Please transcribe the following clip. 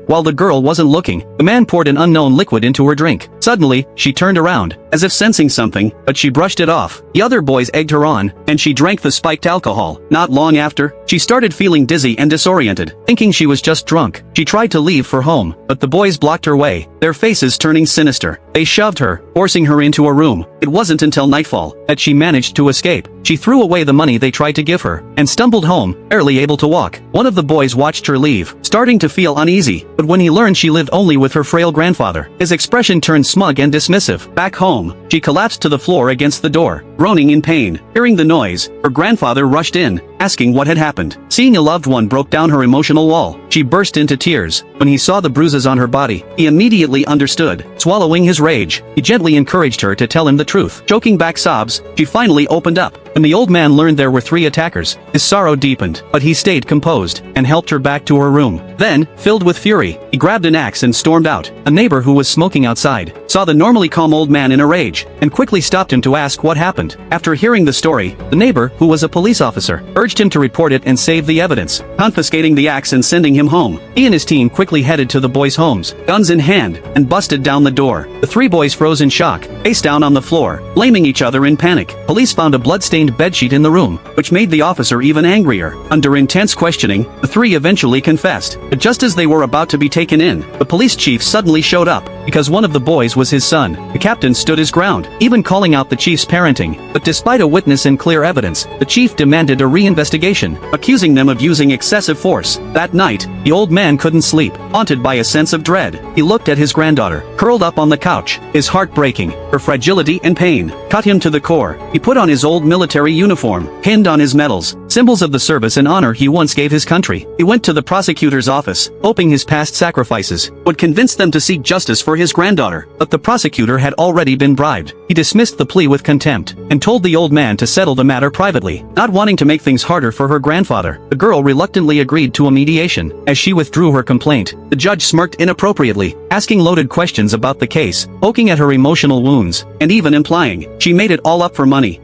While the girl wasn't looking, the man poured an unknown liquid into her drink. Suddenly, she turned around, as if sensing something, but she brushed it off. The other boys egged her on, and she drank the spiked alcohol. Not long after, she started feeling dizzy and disoriented. Thinking she was just drunk, she tried to leave for home, but the boys blocked her way, their faces turning sinister. They shoved her, forcing her into a room. It wasn't until nightfall that she managed to escape. She threw away the money they tried to give her, and stumbled home, barely able to walk. One of the boys watched her leave, starting to feel uneasy, but when he learned she lived only with her frail grandfather, his expression turned smug and dismissive. Back home, she collapsed to the floor against the door, groaning in pain. Hearing the noise, her grandfather rushed in, asking what had happened. Seeing a loved one broke down her emotional wall, she burst into tears. When he saw the bruises on her body, he immediately understood. Swallowing his rage, he gently encouraged her to tell him the truth. Choking back sobs, she finally opened up. When the old man learned there were 3 attackers, his sorrow deepened, but he stayed composed, and helped her back to her room. Then, filled with fury, he grabbed an axe and stormed out. A neighbor who was smoking outside saw the normally calm old man in a rage, and quickly stopped him to ask what happened. After hearing the story, the neighbor, who was a police officer, urged him to report it and save the evidence, confiscating the axe and sending him home. He and his team quickly headed to the boys' homes, guns in hand, and busted down the door. The 3 boys froze in shock, face down on the floor, blaming each other in panic. Police found a blood-stained bedsheet in the room, which made the officer even angrier. Under intense questioning, the 3 eventually confessed, but just as they were about to be taken in, the police chief suddenly showed up. Because one of the boys was his son, the captain stood his ground, even calling out the chief's parenting. But despite a witness and clear evidence, the chief demanded a reinvestigation, accusing them of using excessive force. That night, the old man couldn't sleep, haunted by a sense of dread. He looked at his granddaughter, curled up on the couch, his heart breaking. Her fragility and pain cut him to the core. He put on his old military uniform, pinned on his medals, symbols of the service and honor he once gave his country. He went to the prosecutor's office, hoping his past sacrifices would convince them to seek justice for his granddaughter, but the prosecutor had already been bribed. He dismissed the plea with contempt, and told the old man to settle the matter privately. Not wanting to make things harder for her grandfather, the girl reluctantly agreed to a mediation. As she withdrew her complaint, the judge smirked inappropriately, asking loaded questions about the case, poking at her emotional wounds, and even implying she made it all up for money.